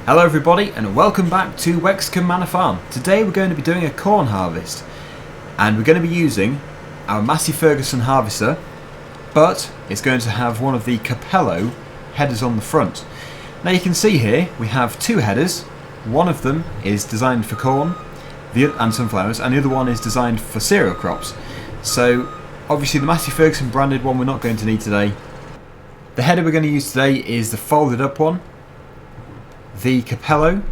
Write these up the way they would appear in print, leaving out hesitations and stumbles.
Hello everybody and welcome back to Wexcombe Manor Farm. Today we're going to be doing a corn harvest and we're going to be using our Massey Ferguson harvester, but it's going to have one of the Capello headers on the front. Now you can see here we have two headers. One of them is designed for corn and sunflowers, and the other one is designed for cereal crops. So obviously the Massey Ferguson branded one we're not going to need today. The header we're going to use today is the folded up one, the Capello,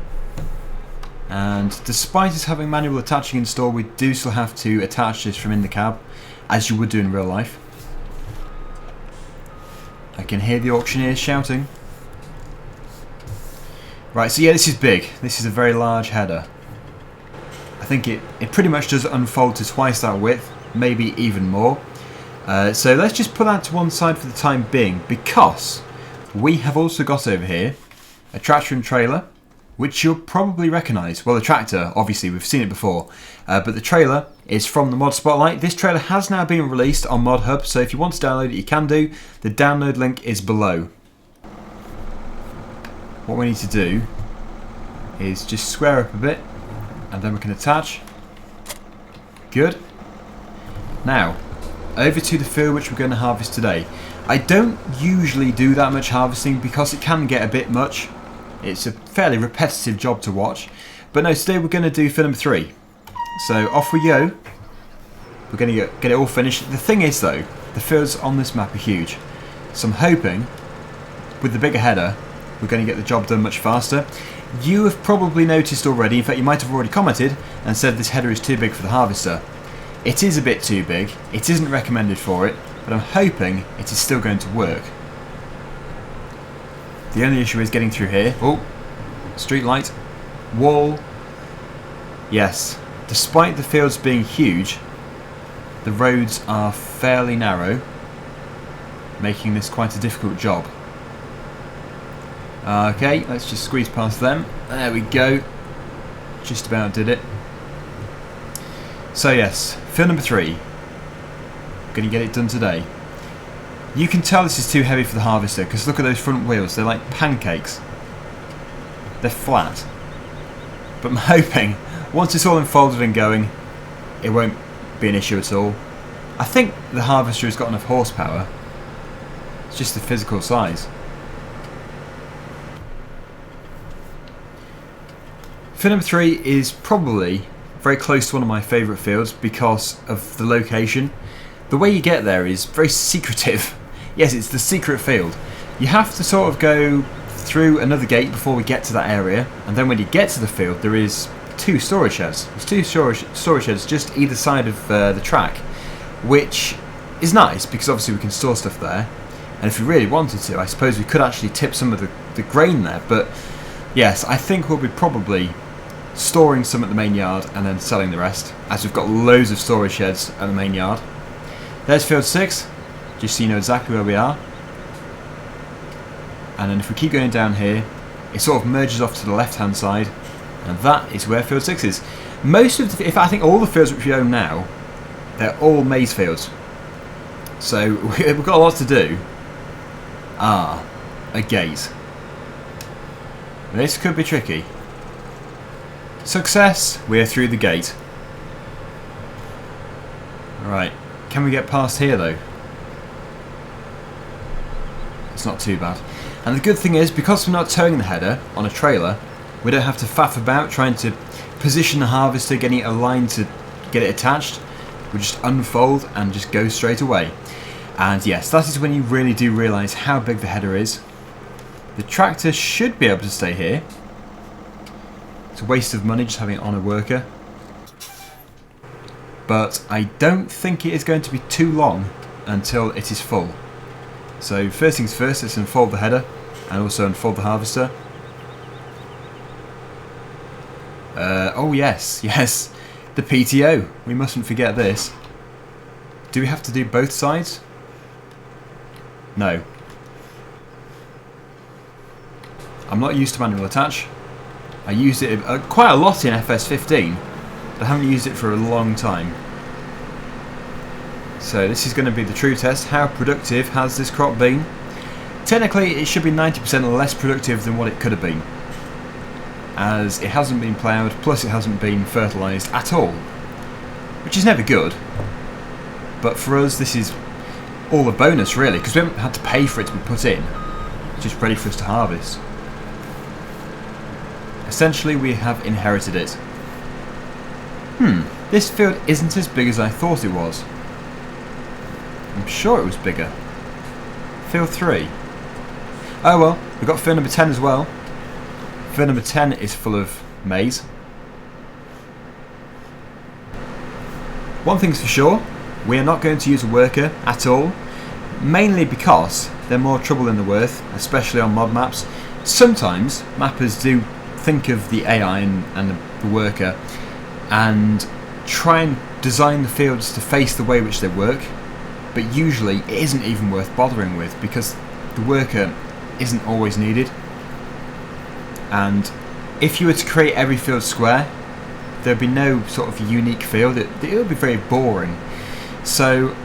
and despite us having manual attaching installed, we do still have to attach this from in the cab, as you would do in real life. I can hear the auctioneers shouting. Right, so yeah, this is big. This is a very large header. I think it pretty much does unfold to twice that width, maybe even more. So let's just put that to one side for the time being, because we have also got over here a tractor and trailer, which you'll probably recognise. Well, the tractor, obviously, we've seen it before, but the trailer is from the Mod Spotlight. This trailer has now been released on Mod Hub, so if you want to download it, you can do. The download link is below. What we need to do is just square up a bit, and then we can attach. Good. Now, over to the field which we're going to harvest today. I don't usually do that much harvesting because it can get a bit much. It's a fairly repetitive job to watch. But no, today we're going to do field number 3. So off we go. We're going to get it all finished. The thing is though, the fields on this map are huge. So I'm hoping with the bigger header we're going to get the job done much faster. You have probably noticed already, in fact you might have already commented and said this header is too big for the harvester. It is a bit too big. It isn't recommended for it, but I'm hoping it is still going to work. The only issue is getting through here. Oh, street light, wall. Yes, despite the fields being huge, the roads are fairly narrow, making this quite a difficult job. Okay, let's just squeeze past them. There we go. Just about did it. So yes, field number 3. Going to get it done today. You can tell this is too heavy for the harvester because look at those front wheels, they're like pancakes. They're flat. But I'm hoping once it's all unfolded and going, it won't be an issue at all. I think the harvester has got enough horsepower. It's just the physical size. Field number 3 is probably very close to one of my favourite fields because of the location. The way you get there is very secretive. Yes, it's the secret field. You have to sort of go through another gate before we get to that area, and then when you get to the field there is 2 storage sheds. There's 2 storage sheds just either side of the track, which is nice because obviously we can store stuff there, and if we really wanted to, I suppose we could actually tip some of the grain there, but yes, I think we'll be probably storing some at the main yard and then selling the rest, as we've got loads of storage sheds at the main yard. There's field 6, just so you know exactly where we are. And then if we keep going down here, it sort of merges off to the left hand side, and that is where field 6 is. Most of the, I think all the fields which we own now, they're all maize fields. So we've got a lot to do. Ah, a gate. This could be tricky. Success! We're through the gate. Right, can we get past here though? It's not too bad. And the good thing is, because we're not towing the header on a trailer, we don't have to faff about trying to position the harvester, getting it aligned to get it attached. We just unfold and just go straight away. And yes, that is when you really do realise how big the header is. The tractor should be able to stay here. It's a waste of money just having it on a worker. But I don't think it is going to be too long until it is full. So first things first, let's unfold the header and also unfold the harvester. Oh yes, the PTO. We mustn't forget this. Do we have to do both sides? No. I'm not used to manual attach. I used it quite a lot in FS15, but I haven't used it for a long time. So this is going to be the true test. How productive has this crop been? Technically it should be 90% less productive than what it could have been. as it hasn't been ploughed, plus it hasn't been fertilised at all, which is never good. But for us, this is all a bonus really, because we haven't had to pay for it to be put in. It's just ready for us to harvest. Essentially, we have inherited it. This field isn't as big as I thought it was. I'm sure it was bigger. Field 3. Oh well, we've got field number 10 as well. Field number 10 is full of maize. One thing's for sure, we are not going to use a worker at all, mainly because they're more trouble than they're worth, especially on mod maps. Sometimes mappers do think of the AI and the worker and try and design the fields to face the way which they work, but usually it isn't even worth bothering with because the worker isn't always needed. And if you were to create every field square, there'd be no sort of unique field. It would be very boring. So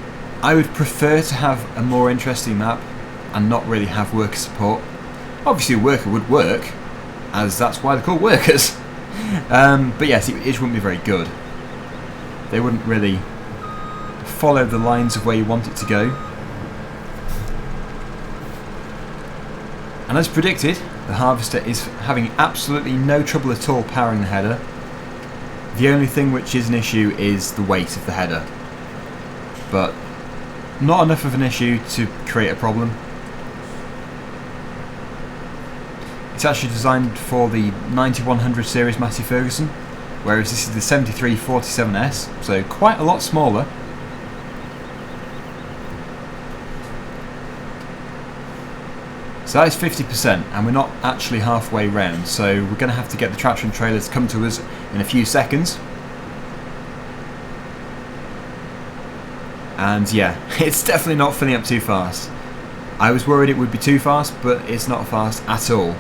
I would prefer to have a more interesting map and not really have worker support. Obviously a worker would work, as that's why they're called workers. But yes, it wouldn't be very good. They wouldn't really follow the lines of where you want it to go. And as predicted, the harvester is having absolutely no trouble at all powering the header. The only thing which is an issue is the weight of the header, but not enough of an issue to create a problem. It's actually designed for the 9100 series Massey Ferguson, whereas this is the 7347S, so quite a lot smaller. So that is 50%, and we're not actually halfway round, so we're going to have to get the tractor and trailer to come to us in a few seconds. And yeah, it's definitely not filling up too fast. I was worried it would be too fast, but it's not fast at all.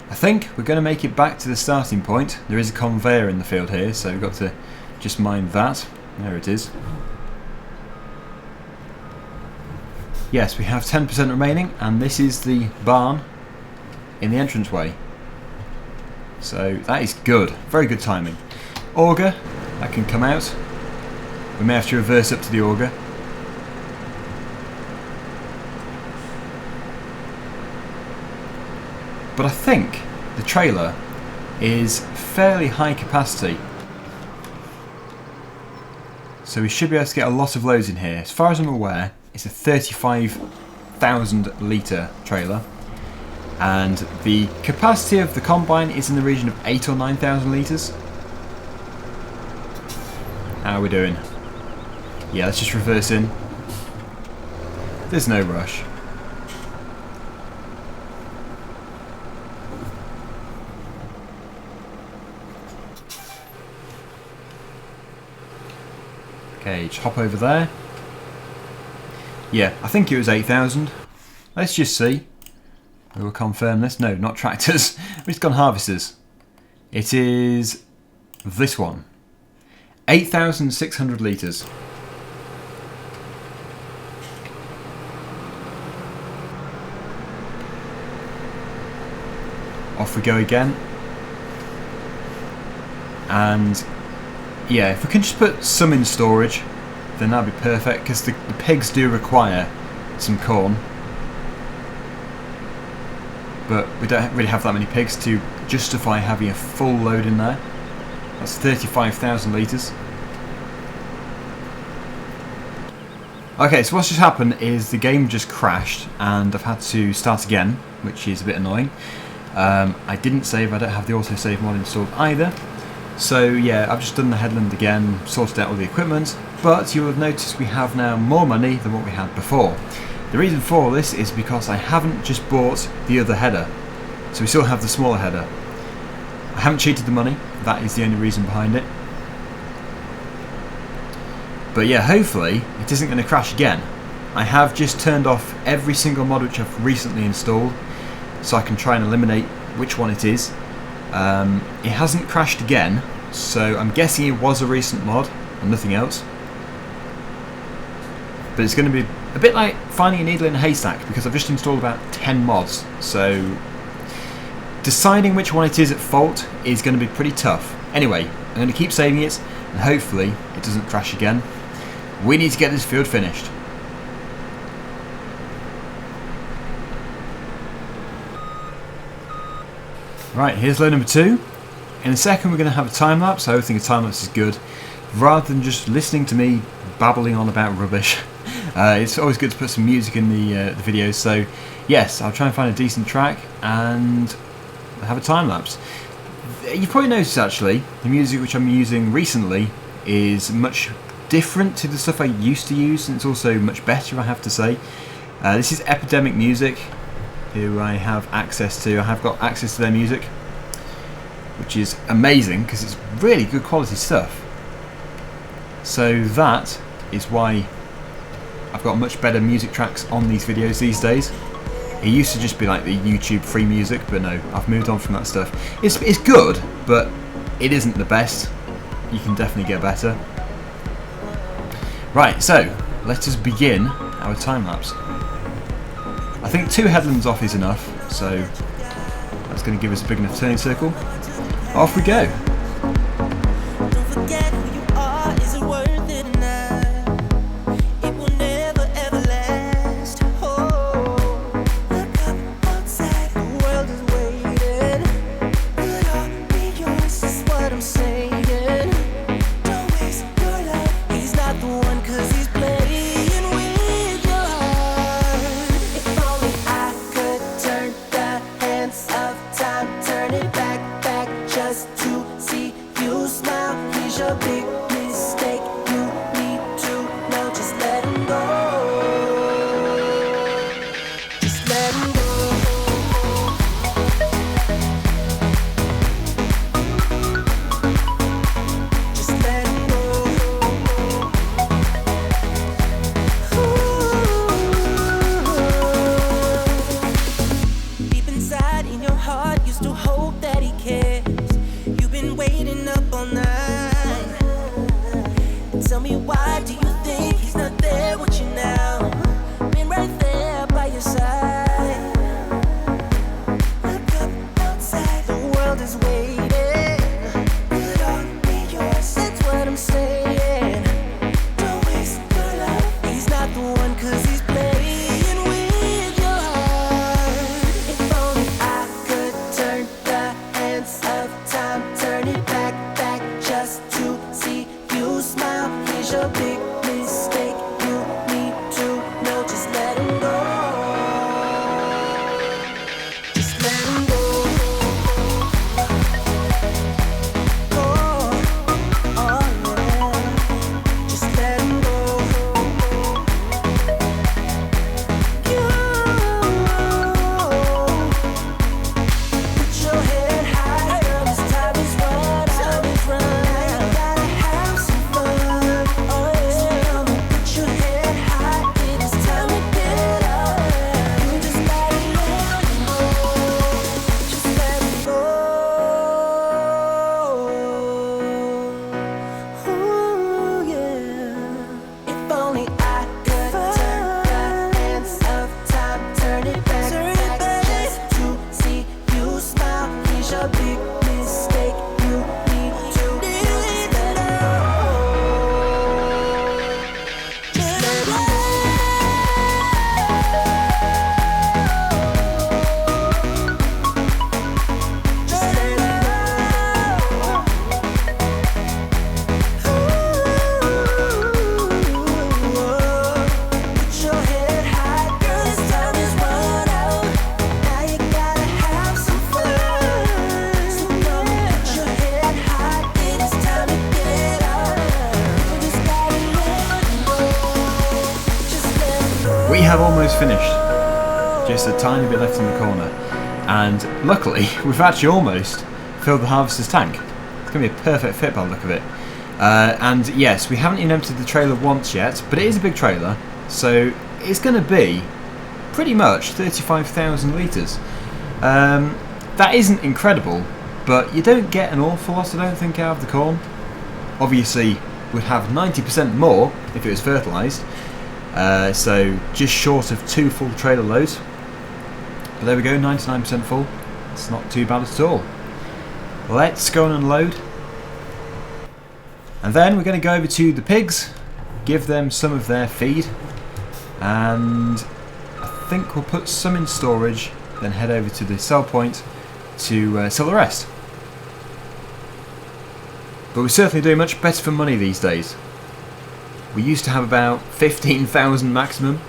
I think we're going to make it back to the starting point. There is a conveyor in the field here, so we've got to just mind that. There it is. Yes, we have 10% remaining, and this is the barn in the entranceway. So that is good, very good timing. Auger, that can come out. We may have to reverse up to the auger. But I think the trailer is fairly high capacity. So we should be able to get a lot of loads in here. As far as I'm aware, it's a 35,000 litre trailer, and the capacity of the combine is in the region of 8 or 9,000 litres. How are we doing? Yeah, let's just reverse in. There's no rush. Okay, just hop over there. Yeah, I think it was 8,000. Let's just see. We will confirm this. No, not tractors. We've just gone harvesters. It is this one. 8,600 litres. Off we go again. And yeah, if we can just put some in storage, then that'd be perfect, because the pigs do require some corn. But we don't really have that many pigs to justify having a full load in there. That's 35,000 litres. Okay, so what's just happened is the game just crashed and I've had to start again, which is a bit annoying. I didn't save, I don't have the autosave mod installed either. So yeah, I've just done the headland again, sorted out all the equipment, but you'll have noticed we have now more money than what we had before. The reason for this is because I haven't just bought the other header, so we still have the smaller header. I haven't cheated the money, that is the only reason behind it. But yeah, hopefully it isn't going to crash again. I have just turned off every single mod which I've recently installed, so I can try and eliminate which one it is. It hasn't crashed again, so I'm guessing it was a recent mod and nothing else. But it's going to be a bit like finding a needle in a haystack, because I've just installed about 10 mods, so deciding which one it is at fault is going to be pretty tough. Anyway, I'm going to keep saving it, and hopefully it doesn't crash again. We need to get this field finished. Right, here's load number 2. In a second we're going to have a time lapse. I think a time lapse is good, rather than just listening to me babbling on about rubbish. It's always good to put some music in the videos. So yes, I'll try and find a decent track and have a time lapse. You've probably noticed actually the music which I'm using recently is much different to the stuff I used to use, and it's also much better, I have to say. This is Epidemic Music, who I have access to. I have got access to their music, which is amazing because it's really good quality stuff. So that is why I've got much better music tracks on these videos these days. It used to just be like the YouTube free music, but no, I've moved on from that stuff. It's good, but it isn't the best. You can definitely get better. Right, so let us begin our time lapse. I think 2 headlands off is enough, so that's going to give us a big enough turning circle. Off we go. We have almost finished, just a tiny bit left in the corner, and luckily we've actually almost filled the harvester's tank. It's going to be a perfect fit by the look of it. And yes, we haven't even emptied the trailer once yet, but it is a big trailer, so it's going to be pretty much 35,000 litres. That isn't incredible, but you don't get an awful lot, I don't think, out of the corn. Obviously, we'd have 90% more if it was fertilised, so just short of 2 full trailer loads. But there we go, 99% full. It's not too bad at all. Let's go and unload. And then we're going to go over to the pigs, give them some of their feed, and I think we'll put some in storage, then head over to the sell point to sell the rest. But we're certainly doing much better for money these days. We used to have about 15,000 maximum,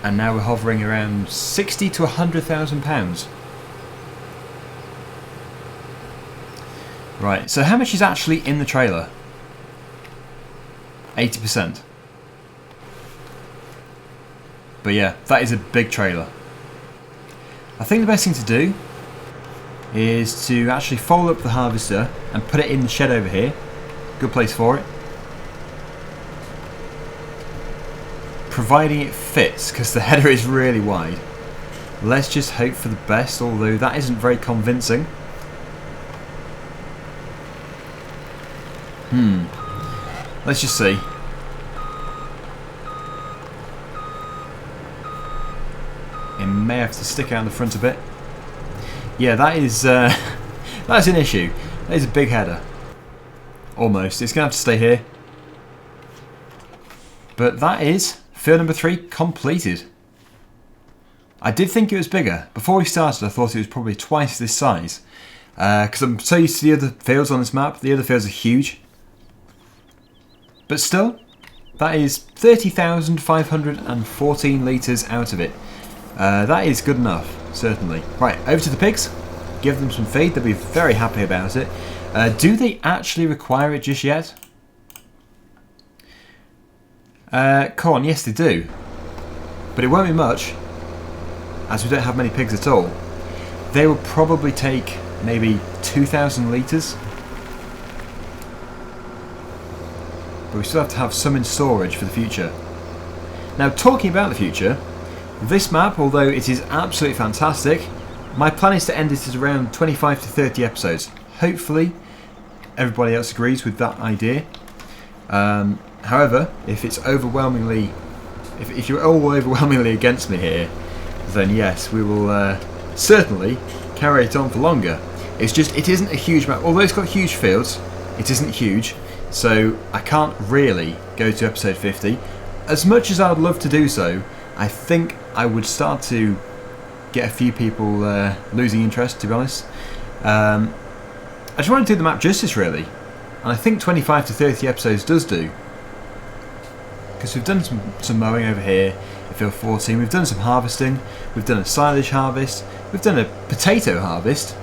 and now we're hovering around 60 to 100,000 pounds. Right, so how much is actually in the trailer? 80%. But yeah, that is a big trailer. I think the best thing to do is to actually fold up the harvester and put it in the shed over here. Good place for it. Providing it fits, because the header is really wide. Let's just hope for the best, although that isn't very convincing. Let's just see. It may have to stick out the front a bit. Yeah, that is that's an issue. That is a big header. Almost. It's going to have to stay here. But that is field number 3 completed. I did think it was bigger. Before we started, I thought it was probably twice this size. Because I'm so used to the other fields on this map. The other fields are huge. But still, that is 30,514 litres out of it. That is good enough, certainly. Right, over to the pigs. Give them some feed. They'll be very happy about it. Do they actually require it just yet? Corn, yes they do. But it won't be much, as we don't have many pigs at all. They will probably take maybe 2,000 litres. But we still have to have some in storage for the future. Now, talking about the future, this map, although it is absolutely fantastic, my plan is to end it at around 25 to 30 episodes. Hopefully, everybody else agrees with that idea. However, if it's overwhelmingly, if you're all overwhelmingly against me here, then yes, we will certainly carry it on for longer. It's just, it isn't a huge map. Although it's got huge fields, it isn't huge. So I can't really go to episode 50. As much as I would love to do so, I think I would start to get a few people losing interest, to be honest. I just want to do the map justice, really. And I think 25 to 30 episodes does do. Because we've done some mowing over here in field 14, we've done some harvesting, we've done a silage harvest, we've done a potato harvest.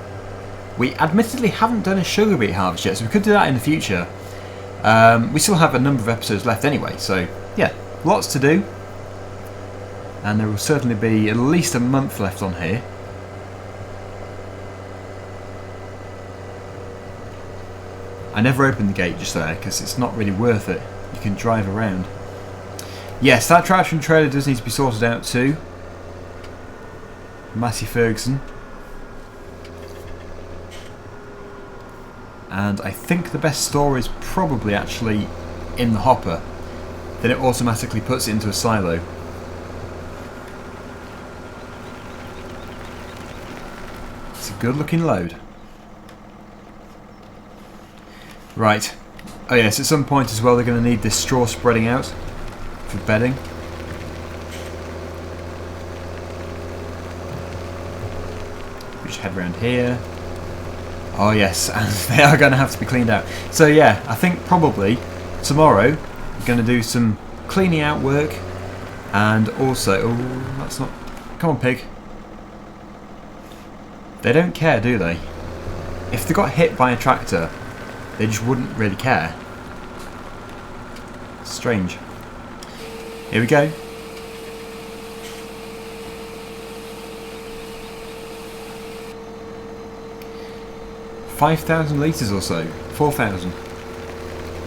We admittedly haven't done a sugar beet harvest yet, so we could do that in the future. We still have a number of episodes left anyway, so yeah, lots to do. And there will certainly be at least a month left on here. I never opened the gate just there because it's not really worth it. You can drive around. Yes, that traction trailer does need to be sorted out too. Massey Ferguson. And I think the best store is probably actually in the hopper. Then it automatically puts it into a silo. It's a good looking load. Right. Oh yes, at some point as well they're going to need this straw spreading out for bedding. We just head around here. Oh yes, and they are going to have to be cleaned out. So yeah, I think probably tomorrow we're going to do some cleaning out work, and also, oh, that's not, come on pig. They don't care, do they? If they got hit by a tractor, they just wouldn't really care. Strange. Here we go. $5,000 litres or so. 4,000.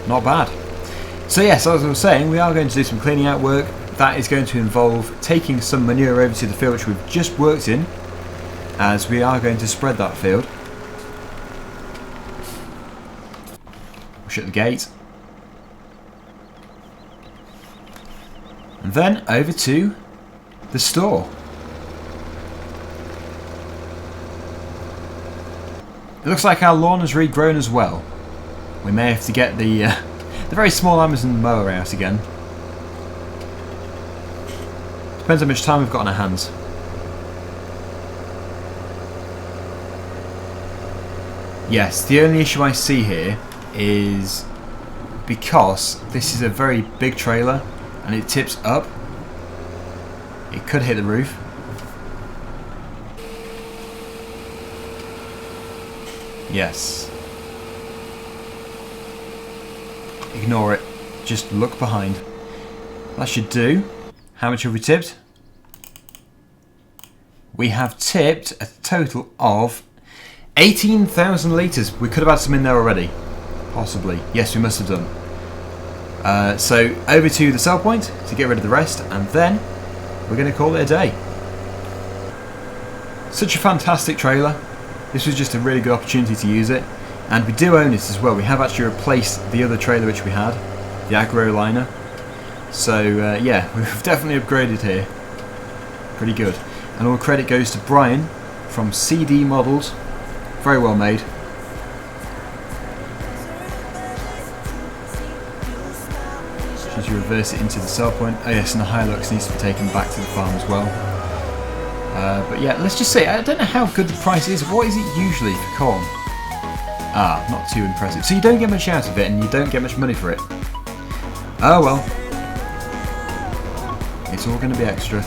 Not bad. So yes, as I was saying, we are going to do some cleaning out work. That is going to involve taking some manure over to the field which we've just worked in, as we are going to spread that field. We'll shut the gate. And then over to the store. It looks like our lawn has regrown as well. We may have to get the very small Amazon mower out again. Depends how much time we've got on our hands. Yes, the only issue I see here is because this is a very big trailer and it tips up, it could hit the roof. Yes. Ignore it. Just look behind. That should do. How much have we tipped? We have tipped a total of 18,000 litres. We could have had some in there already. Possibly. Yes, we must have done. So over to the sell point to get rid of the rest, and then we're going to call it a day. Such a fantastic trailer. This was just a really good opportunity to use it, and we do own it as well. We have actually replaced the other trailer which we had, the aggro liner. So yeah, we've definitely upgraded here. Pretty good. And all credit goes to Broughan from CDModelz. Very well made. Should you reverse it into the sell point? Oh yes, and the Hilux needs to be taken back to the farm as well. But yeah, let's just say, I don't know how good the price is. What is it usually for corn? Ah, not too impressive. So you don't get much out of it and you don't get much money for it. Oh well. It's all going to be extra.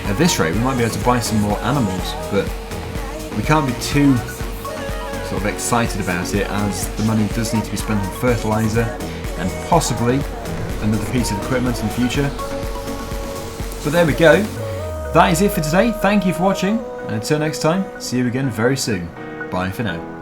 At this rate, we might be able to buy some more animals, but we can't be too sort of excited about it, as the money does need to be spent on fertiliser and possibly another piece of equipment in the future. But there we go. That is it for today. Thank you for watching, and until next time, see you again very soon. Bye for now.